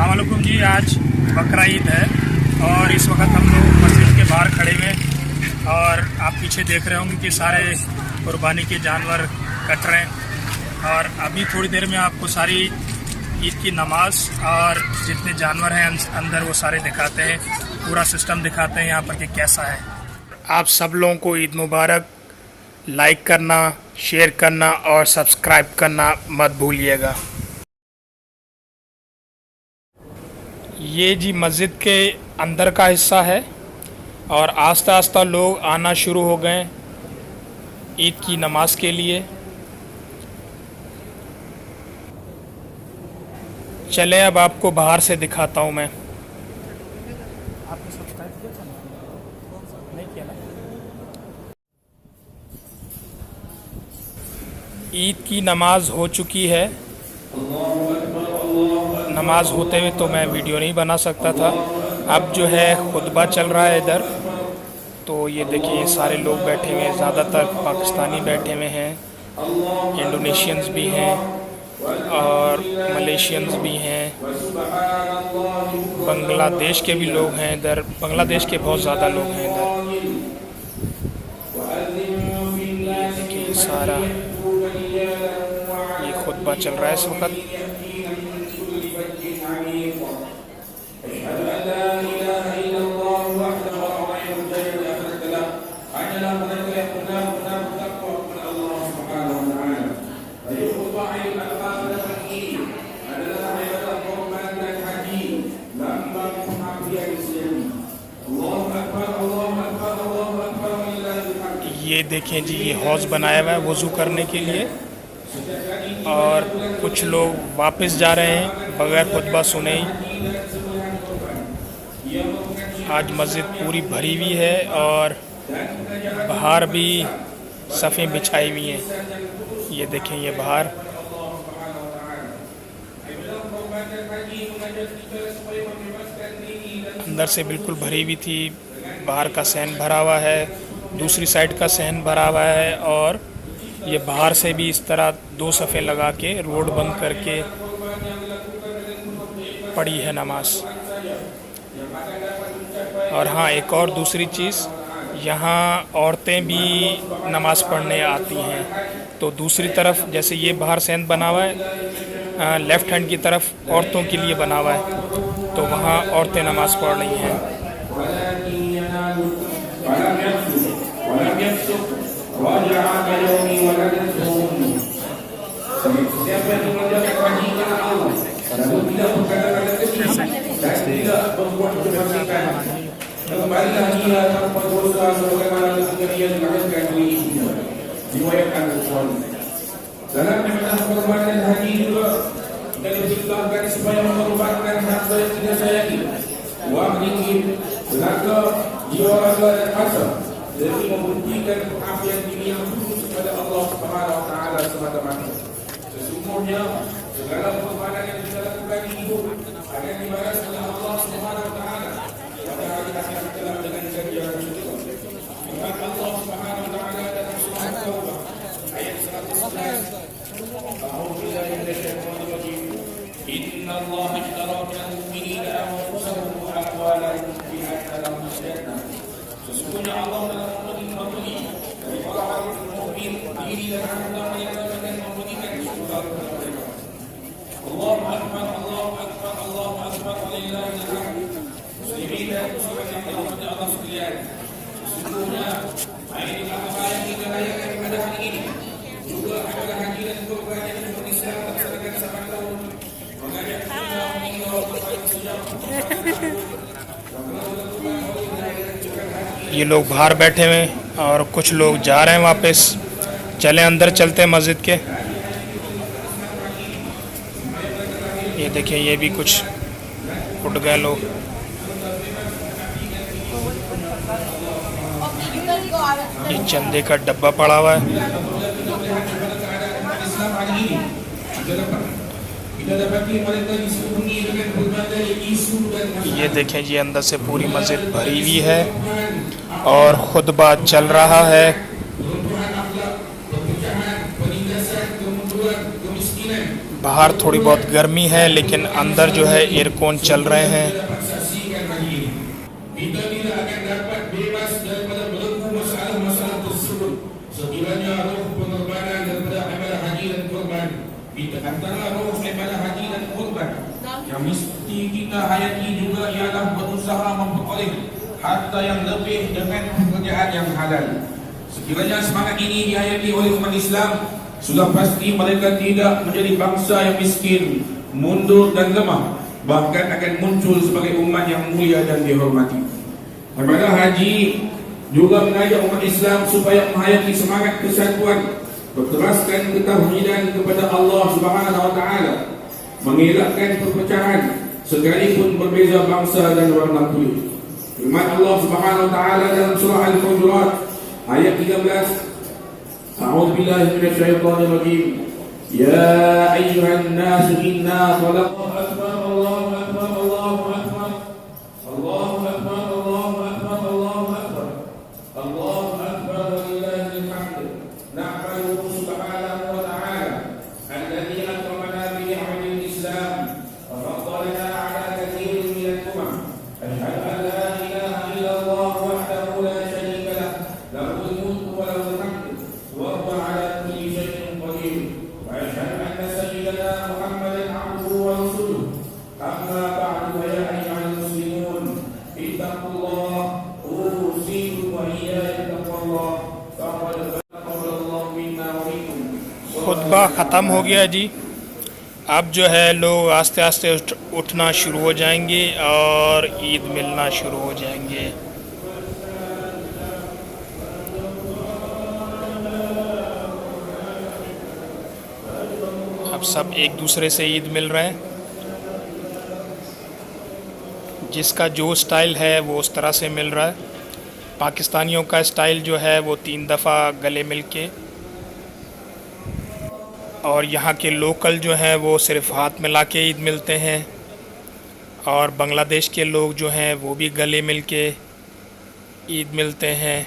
अस्सलाम वालेकुम जी। आज बकरा ईद है और इस वक्त हम लोग मस्जिद के बाहर खड़े हुए और आप पीछे देख रहे होंगे कि सारे कुर्बानी के जानवर कट रहे हैं। और अभी थोड़ी देर में आपको सारी ईद की नमाज और जितने जानवर हैं अंदर वो सारे दिखाते हैं, पूरा सिस्टम दिखाते हैं यहाँ पर कि कैसा है। आप सब लोगों को ईद मुबारक। लाइक करना, शेयर करना और सब्सक्राइब करना मत भूलिएगा। ये जी मस्जिद के अंदर का हिस्सा है और आस्ता आस्ता लोग आना शुरू हो गए ईद की नमाज के लिए। चलें अब आपको बाहर से दिखाता हूँ मैं। आपने सब्सक्राइब किया था नहीं किया ना? ईद की नमाज हो चुकी है। नमाज होते हुए तो मैं वीडियो नहीं बना सकता था। अब जो है खुतबा चल रहा है इधर। तो ये देखिए सारे लोग बैठे हुए हैं, ज़्यादातर पाकिस्तानी बैठे हुए हैं, इंडोनेशियंस भी हैं और मलेशियंस भी हैं, बांग्लादेश के भी लोग हैं इधर। बांग्लादेश के बहुत ज़्यादा लोग हैं इधर। ये देखिए सारा ये खुतबा चल रहा है इस वक्त। ये देखें जी, ये हौज़ बनाया हुआ है वज़ू करने के लिए और कुछ लोग वापस जा रहे हैं बगैर खुतबा सुने ही। आज मस्जिद पूरी भरी हुई है और बाहर भी सफ़ें बिछाई हुई हैं। ये देखें ये बाहर। अंदर से बिल्कुल भरी हुई थी, बाहर का सहन भरा हुआ है, दूसरी साइड का सहन भरा हुआ है और ये बाहर से भी इस तरह दो सफ़े लगा के रोड बंद करके पड़ी है नमाज। और हाँ, एक और दूसरी चीज़, यहाँ औरतें भी नमाज़ पढ़ने आती हैं। तो दूसरी तरफ जैसे ये बाहर सहन बना हुआ है, लेफ़्ट हैंड की तरफ औरतों के लिए बना हुआ है, तो वहाँ औरतें नमाज़ पढ़ रही हैं। dalam meminta perbuatan haji juga kita diperintahkan supaya mengorbankan harta yang tidak sayangi, wang ringgit, tenaga, jiwa raga dan harta demi membuktikan pengabdian diri yang tulus kepada Allah Subhanahu wa taala semata-mata. Sesungguhnya segala pengorbanan yang kita lakukan di hidup akan dibalas oleh Allah Subhanahu wa taala pada hari akhirat kelak dengan ganjaran syurga. Firman Allah Subhanahu wa taala dalam surah At-Taubah ayat 111. Inna Allah ashtara minal mu'minina anfusahum wa amwalahum bi anna lahum jannah. Sesungguhnya Allah telah memberi dari orang-orang mukmin diri dan harta mereka dengan memberikan surga kepada mereka. Allahu akbar, Allahu akbar, Allahu akbar, walillahil hamd. Muslimin dan muslimat yang dirahmati Allah sekalian, sesungguhnya hari apa yang kita rayakan pada hari ini juga adalah haji dan kurban yang umat Islam laksanakan sama tahun mengajak kita mengingat kepada sejak. ये लोग बाहर बैठे हुए और कुछ लोग जा रहे हैं वापस। चलें अंदर चलते हैं मस्जिद के। ये देखिए ये भी कुछ उठ गए लोग। ये चंदे का डब्बा पड़ा हुआ है। ये देखें जी, अंदर से पूरी मस्जिद भरी हुई है और खुतबा चल रहा है। बाहर थोड़ी बहुत गर्मी है लेकिन अंदर जो है एयरकॉन चल रहे हैं। dapat saksikan lagi. Kita tidak akan dapat bebas daripada belenggu masalah-masalah tersebut sekiranya roh pengorbanan daripada ibadah haji dan kurban. Kita antara roh ibadah haji dan kurban yang mesti kita hayati juga ialah berusaha memperoleh harta yang lebih dengan pekerjaan yang halal. Sekiranya semangat ini dihayati oleh umat Islam, sudah pasti mereka tidak menjadi bangsa yang miskin, mundur dan lemah, bahkan akan muncul sebagai umat yang mulia dan dihormati. Ibadah haji juga mengajak umat Islam supaya menghayati semangat kesatuan, berteraskan ketauhidan kepada Allah Subhanahu wa taala, mengelakkan perpecahan sekalipun berbeza bangsa dan warna kulit. Firman Allah Subhanahu wa taala dalam surah Al-Hujurat ayat 13, A'udzu billahi minasyaitonir rajim. Ya ayyuhan nas inna khalaqnakum Allahu akbar Allahu akbar Allahu akbar Allahu akbar Allahu akbar Allahu akbar walillahil hamd. Nahmaduhu subhanahu wa ta'ala alladhi akramana bi ni'matil Islam wa faddalana 'ala kathirin minal umam. Ashhadu an la ilaha illallah wahdahu la sharika lah, lahul mulku wa lahul hamd wa huwa 'ala kulli shay'in qadir. Wa ashhadu anna sayyidana Muhammadan 'abduhu wa rasuluh. Amma ba'du, ya ayyuhal muslimun, ittaqullah usikum wa iyyakum bittaqwallah. Faqad taqabbalallahu minna wa minkum. खुतबा ख़त्म हो गया जी। अब जो है लोग आस्ते आस्ते उठना शुरू हो जाएंगे और ईद मिलना शुरू हो जाएंगे। अब सब एक दूसरे से ईद मिल रहे हैं। जिसका जो स्टाइल है वो उस तरह से मिल रहा है। पाकिस्तानियों का स्टाइल जो है वो 3 दफ़ा गले मिल के, और यहाँ के लोकल जो हैं वो सिर्फ हाथ मिला के ईद मिलते हैं। और बांग्लादेश के लोग जो हैं वो भी गले मिल के ईद मिलते हैं।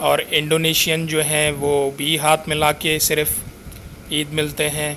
और इंडोनेशियन जो हैं वो भी हाथ मिला के सिर्फ ईद मिलते हैं।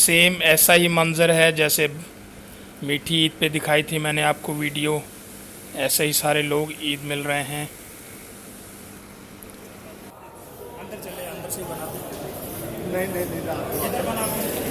सेम ऐसा ही मंज़र है जैसे मीठी ईद पे दिखाई थी मैंने आपको वीडियो। ऐसे ही सारे लोग ईद मिल रहे हैं। अंदर चले, अंदर से बनाते हैं। नहीं इधर बनाते हैं।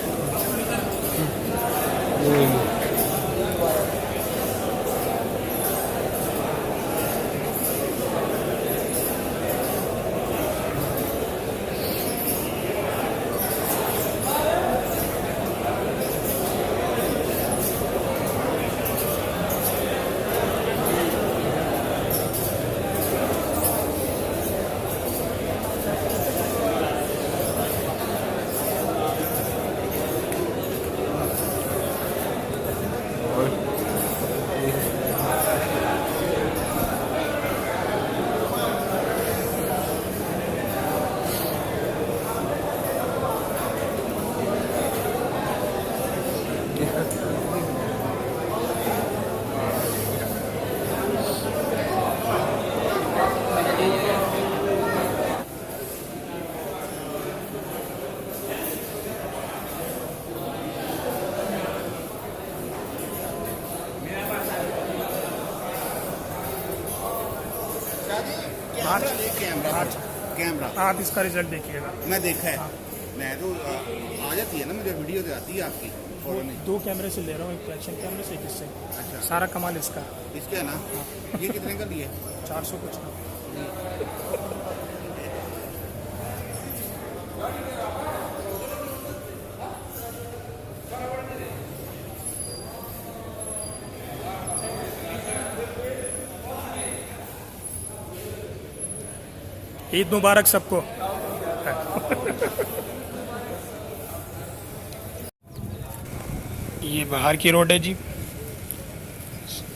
आज कैमरा आज कैमरा आप इसका रिजल्ट देखिएगा। मैं देखा है। मैं तो आ जाती है ना, मुझे वीडियो तो आती है आपकी फौरन ही। 2 कैमरे से ले रहा हूँ, एक एक्शन कैमरे से, एक इससे। अच्छा, सारा कमाल इसका। इसका है ना। ये कितने का लिए? 400 कुछ का। ईद मुबारक सबको। ये बाहर की रोड है जी,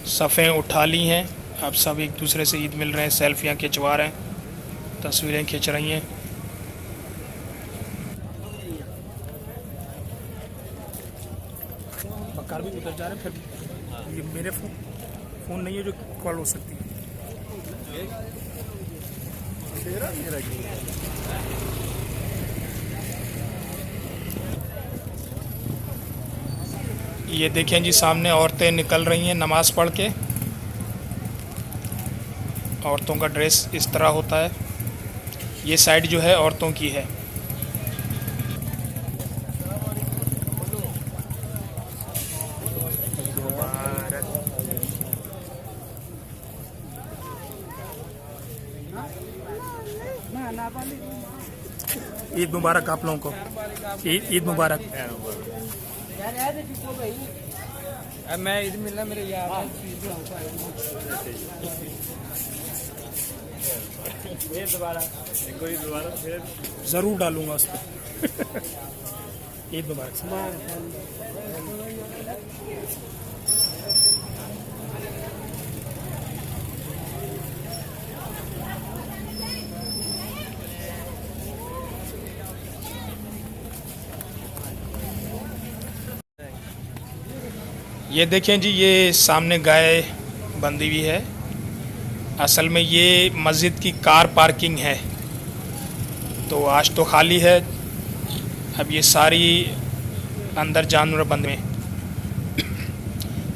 सफ़ें उठा ली हैं, अब सब एक दूसरे से ईद मिल रहे हैं, सेल्फियाँ खिंचवा रहे हैं, तस्वीरें खींच रही हैं। बकार भी उधर जा रहे हैं, फिर ये मेरे फ़ोन नहीं है जो कॉल हो सकती है। ये देखें जी, सामने औरतें निकल रही हैं नमाज़ पढ़ के। औरतों का ड्रेस इस तरह होता है। ये साइड जो है औरतों की है। ईद मुबारक आप लोगों को। ईद मुबारक। मैं ईद मिलना मेरे यार ज़रूर डालूंगा उस पर। ईद मुबारक। ये देखें जी, ये सामने गाय बंधी हुई है। असल में ये मस्जिद की कार पार्किंग है, तो आज तो खाली है। अब ये सारी अंदर जानवर बंधे हैं।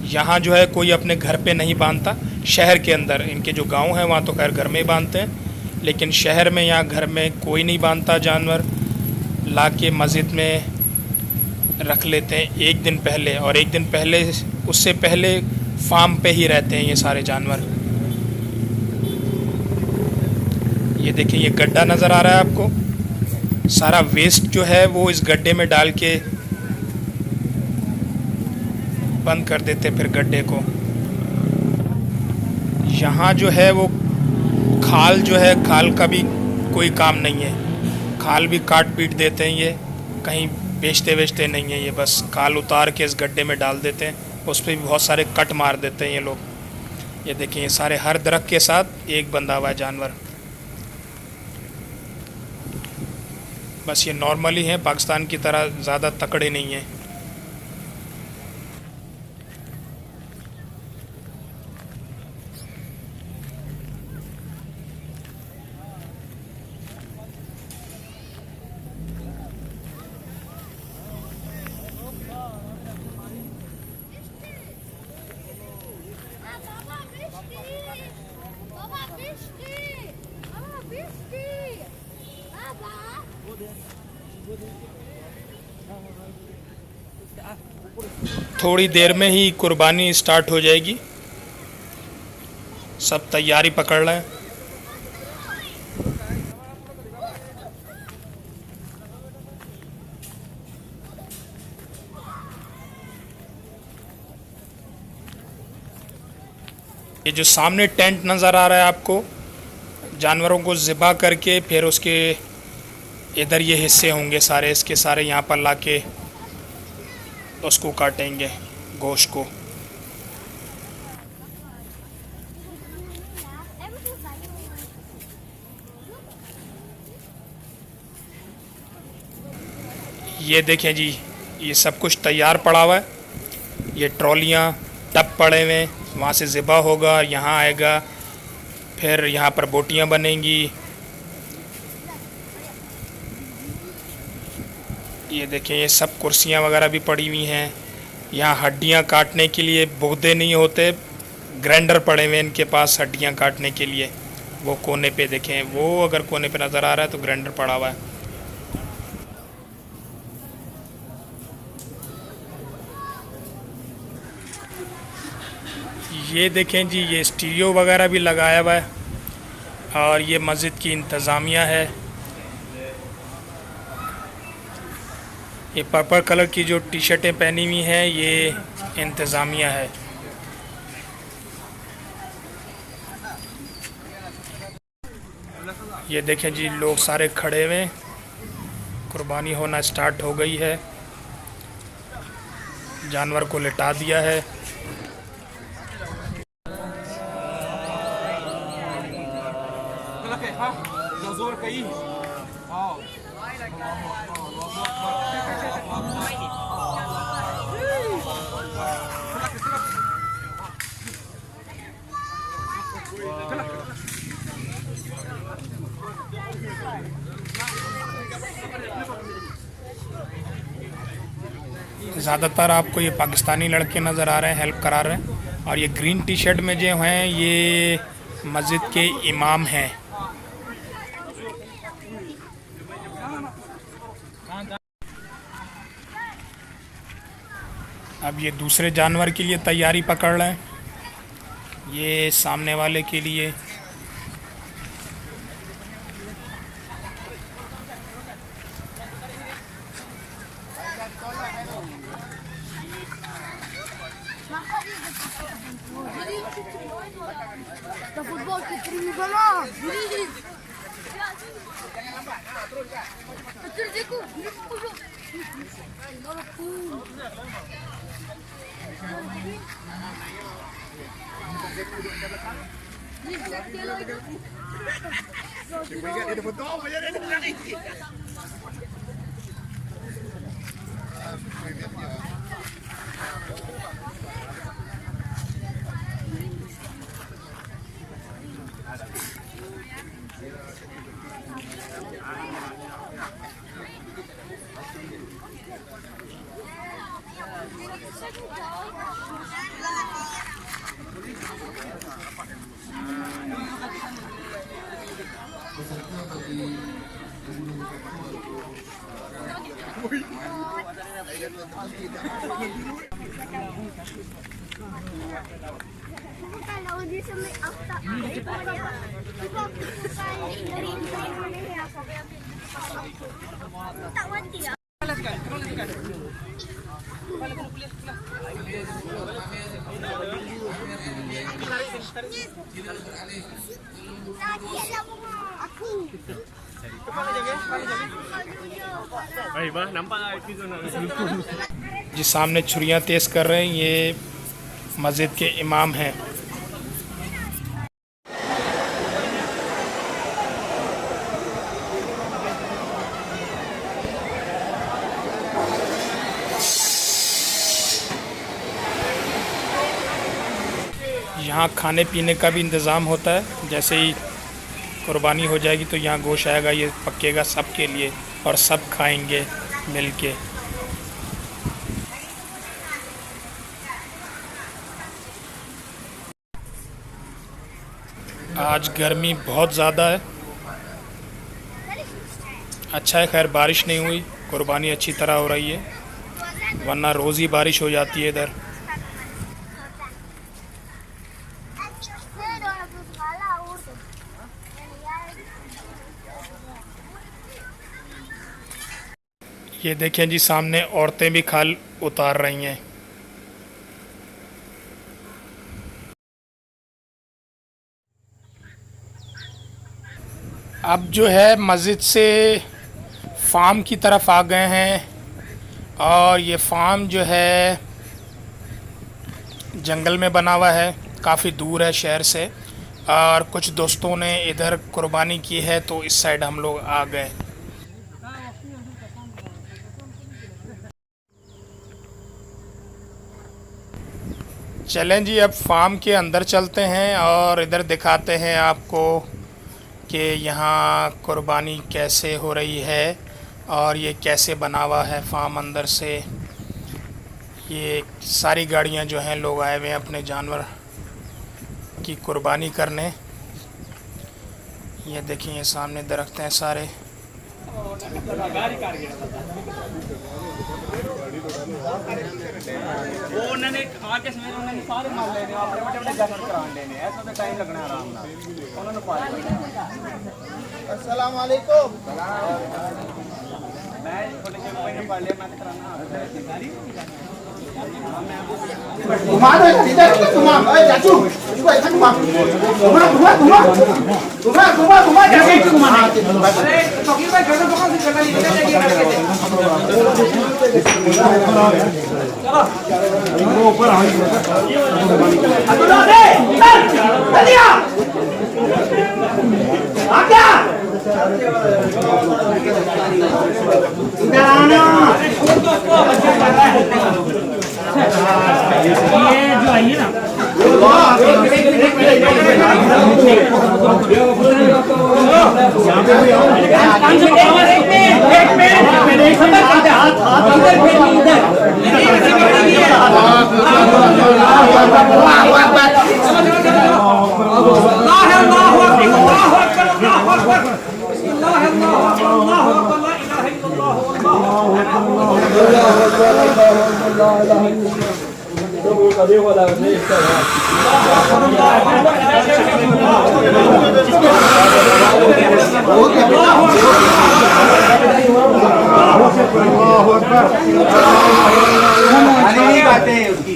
यहाँ जो है कोई अपने घर पे नहीं बांधता। शहर के अंदर इनके जो गांव है वहाँ तो खैर घर में ही बांधते हैं, लेकिन शहर में यहाँ घर में कोई नहीं बांधता जानवर। ला के मस्जिद में रख लेते हैं एक दिन पहले, और एक दिन पहले उससे पहले फार्म पे ही रहते हैं ये सारे जानवर। ये देखिए, ये गड्ढा नज़र आ रहा है आपको। सारा वेस्ट जो है वो इस गड्ढे में डाल के बंद कर देते फिर गड्ढे को। यहाँ जो है वो खाल जो है, खाल का भी कोई काम नहीं है। खाल भी काट पीट देते हैं, ये कहीं बेचते नहीं है। ये बस खाल उतार के इस गड्ढे में डाल देते हैं, उस पर भी बहुत सारे कट मार देते हैं ये लोग। ये देखिए, ये सारे हर दरख्त के साथ एक बंधा हुआ है जानवर। बस ये नॉर्मली हैं, पाकिस्तान की तरह ज़्यादा तकड़े नहीं हैं। थोड़ी देर में ही कुर्बानी स्टार्ट हो जाएगी। सब तैयारी पकड़ रहे हैं। ये जो सामने टेंट नज़र आ रहा है आपको, जानवरों को ज़िबा करके फिर उसके इधर ये हिस्से होंगे सारे, इसके सारे यहाँ पर लाके उसको काटेंगे, गोश्त को। ये देखें जी, ये सब कुछ तैयार पड़ा हुआ है। ये ट्रॉलियाँ टब पड़े हुए हैं, वहाँ से ज़िबा होगा, यहाँ आएगा, फिर यहाँ पर बोटियाँ बनेंगी। ये देखें, ये सब कुर्सियाँ वगैरह भी पड़ी हुई हैं। यहाँ हड्डियाँ काटने के लिए बोगदे नहीं होते, ग्राइंडर पड़े हुए हैं इनके पास हड्डियाँ काटने के लिए। वो कोने पे देखें, वो अगर कोने पे नज़र आ रहा है तो ग्राइंडर पड़ा हुआ है। ये देखें जी, ये स्टीरियो वगैरह भी लगाया हुआ है। और ये मस्जिद की इंतज़ामिया है। ये पर्पल कलर की जो टी शर्टें पहनी हुई हैं ये इंतज़ामिया है। ये देखें जी, लोग सारे खड़े हुए, कुर्बानी होना स्टार्ट हो गई है। जानवर को लिटा दिया है। ज़्यादातर आपको ये पाकिस्तानी लड़के नज़र आ रहे हैं, हेल्प करा रहे हैं। और ये ग्रीन टी शर्ट में जो हैं ये मस्जिद के इमाम हैं। अब ये दूसरे जानवर के लिए तैयारी पकड़ रहे हैं, ये सामने वाले के लिए। Da futbol che prima no, giri. Kalau di sini after tak mati ya. जी सामने छुरियां तेज कर रहे हैं, ये मस्जिद के इमाम हैं। यहाँ खाने पीने का भी इंतज़ाम होता है। जैसे ही कुर्बानी हो जाएगी तो यहाँ गोश्त आएगा, ये पकेगा सब के लिए और सब खाएंगे मिल के। आज गर्मी बहुत ज़्यादा है। अच्छा है खैर बारिश नहीं हुई, कुर्बानी अच्छी तरह हो रही है, वरना रोज़ ही बारिश हो जाती है इधर। ये देखें जी, सामने औरतें भी खाल उतार रही हैं। अब जो है मस्जिद से फार्म की तरफ आ गए हैं और ये फार्म जो है जंगल में बना हुआ है, काफ़ी दूर है शहर से। और कुछ दोस्तों ने इधर कुर्बानी की है तो इस साइड हम लोग आ गए। चलें जी, अब फार्म के अंदर चलते हैं और इधर दिखाते हैं आपको कि यहाँ कुर्बानी कैसे हो रही है और ये कैसे बना हुआ है फार्म अंदर से। ये सारी गाड़ियाँ जो हैं, लोग आए हुए हैं अपने जानवर की कुर्बानी करने। ये देखिए ये सामने दरख्त हैं सारे। वो उन्होंने आके सवेरे उन्होंने सारे माल लेने अपने बड़े बड़े दर्शन कराने देने ऐसा तो टाइम लगना आराम नाल उन्होंने पा लिया। अस्सलाम वालेकुम। मैं छोटे छोटे भाई ने पा लिया मैं तो कराना घुमा दो इधर घुमा। ओए चाचू इसको इधर घुमा। घुमा जैसे घुमा। अरे फकीर भाई छोटा पकड़ से करना नहीं लेके करके चलो ऊपर आ अब्दुल्ला दे जल्दी आ क्या इधर आना ये जो आई है ना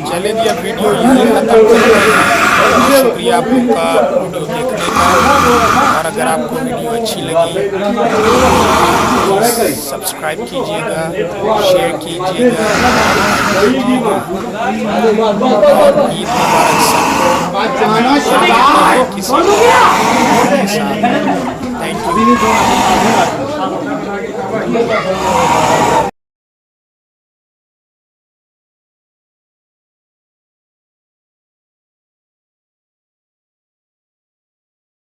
चले दिया वीडियो यहीं खत्म करेंगे। शुक्रिया आपका वीडियो देखने का। और अगर आपको वीडियो अच्छी लगी तो सब्सक्राइब कीजिएगा, शेयर कीजिएगा और ईद मुबारक सबको। Thank you.